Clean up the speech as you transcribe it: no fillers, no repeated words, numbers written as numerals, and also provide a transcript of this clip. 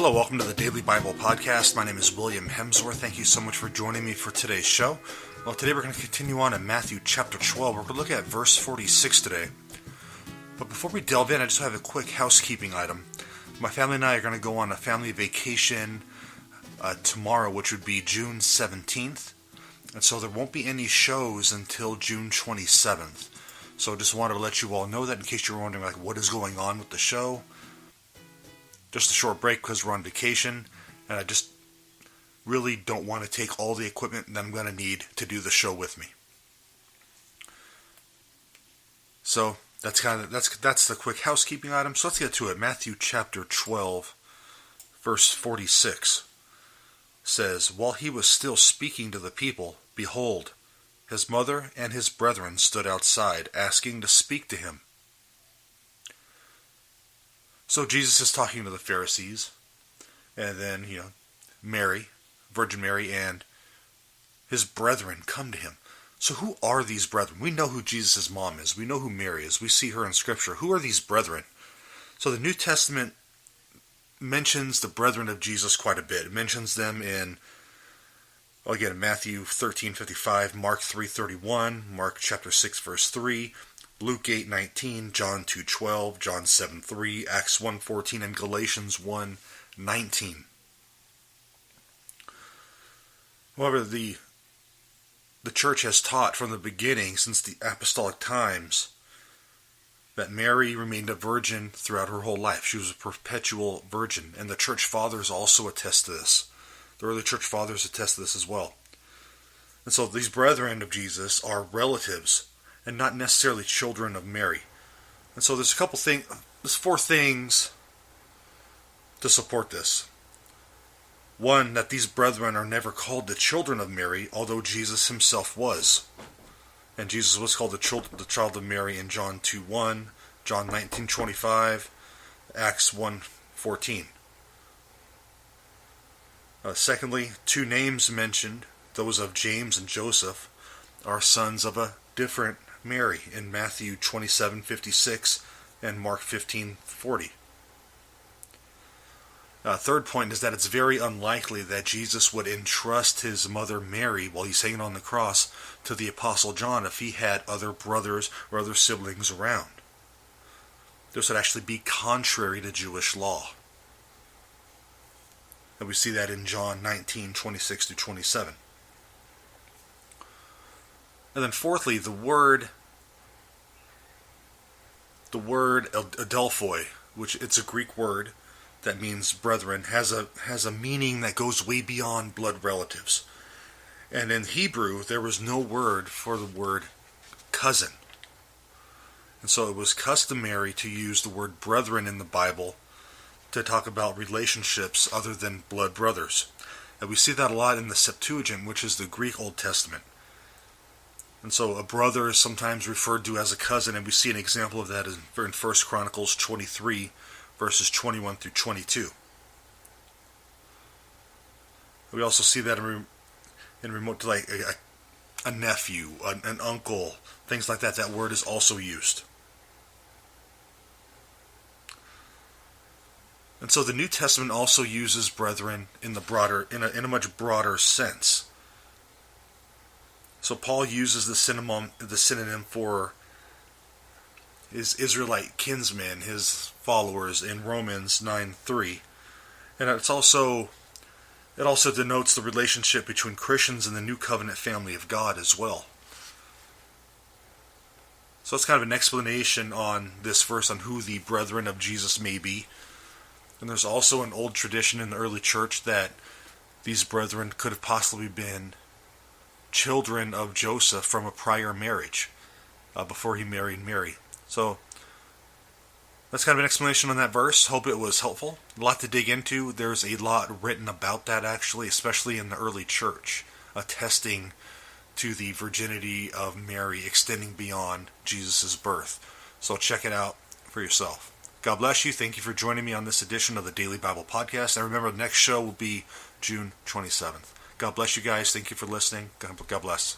Hello, welcome to the Daily Bible Podcast. My name is William Hemsworth. Thank you so much for joining me for today's show. Well, today we're going to continue on in Matthew chapter 12. We're going to look at verse 46 today. But before we delve in, I just have a quick housekeeping item. My family and I are going to go on a family vacation tomorrow, which would be June 17th. And so there won't be any shows until June 27th. So just wanted to let you all know that in case you're wondering what is going on with the show. Just a short break because we're on vacation, and I just really don't want to take all the equipment that I'm going to need to do the show with me. So that's the quick housekeeping item. So let's get to it. Matthew chapter 12, verse 46 says, "While he was still speaking to the people, behold, his mother and his brethren stood outside, asking to speak to him." So Jesus is talking to the Pharisees, and then, Mary, Virgin Mary, and his brethren come to him. So who are these brethren? We know who Jesus' mom is. We know who Mary is. We see her in Scripture. Who are these brethren? So the New Testament mentions the brethren of Jesus quite a bit. It mentions them in, again, Matthew 13:55, Mark 3:31, Mark chapter 6, verse 3, Luke 8:19, John 2:12, John 7:3, Acts 1:14, and Galatians 1:19. However, the church has taught from the beginning, since the apostolic times, that Mary remained a virgin throughout her whole life. She was a perpetual virgin, and the church fathers also attest to this. The early church fathers attest to this as well. And so these brethren of Jesus are relatives and not necessarily children of Mary. And so there's four things to support this. One, that these brethren are never called the children of Mary, although Jesus himself was. And Jesus was called the child of Mary in John 2:1, John 19:25, Acts 1:14. Secondly, two names mentioned, those of James and Joseph, are sons of a different Mary in Matthew 27:56 and Mark 15:40. Third point is that it's very unlikely that Jesus would entrust his mother Mary while he's hanging on the cross to the Apostle John if he had other brothers or other siblings around. This would actually be contrary to Jewish law. And we see that in John 19:26-27. And then fourthly, the word adelphoi, which it's a Greek word that means brethren, has a meaning that goes way beyond blood relatives. And in Hebrew, there was no word for the word cousin. And so it was customary to use the word brethren in the Bible to talk about relationships other than blood brothers. And we see that a lot in the Septuagint, which is the Greek Old Testament. And so a brother is sometimes referred to as a cousin, and we see an example of that in 1 Chronicles 23, verses 21-22. We also see that in remote, like a nephew, an uncle, things like that. That word is also used. And so the New Testament also uses brethren in a much broader sense. So Paul uses the synonym for his Israelite kinsmen, his followers, in Romans 9:3. And it also denotes the relationship between Christians and the New Covenant family of God as well. So it's kind of an explanation on this verse on who the brethren of Jesus may be. And there's also an old tradition in the early church that these brethren could have possibly been children of Joseph from a prior marriage before he married Mary. So that's kind of an explanation on that verse. Hope it was helpful. A lot to dig into. There's a lot written about that, actually, especially in the early church, attesting to the virginity of Mary extending beyond Jesus' birth. So check it out for yourself. God bless you. Thank you for joining me on this edition of the Daily Bible Podcast. And remember, the next show will be June 27th. God bless you guys. Thank you for listening. God bless.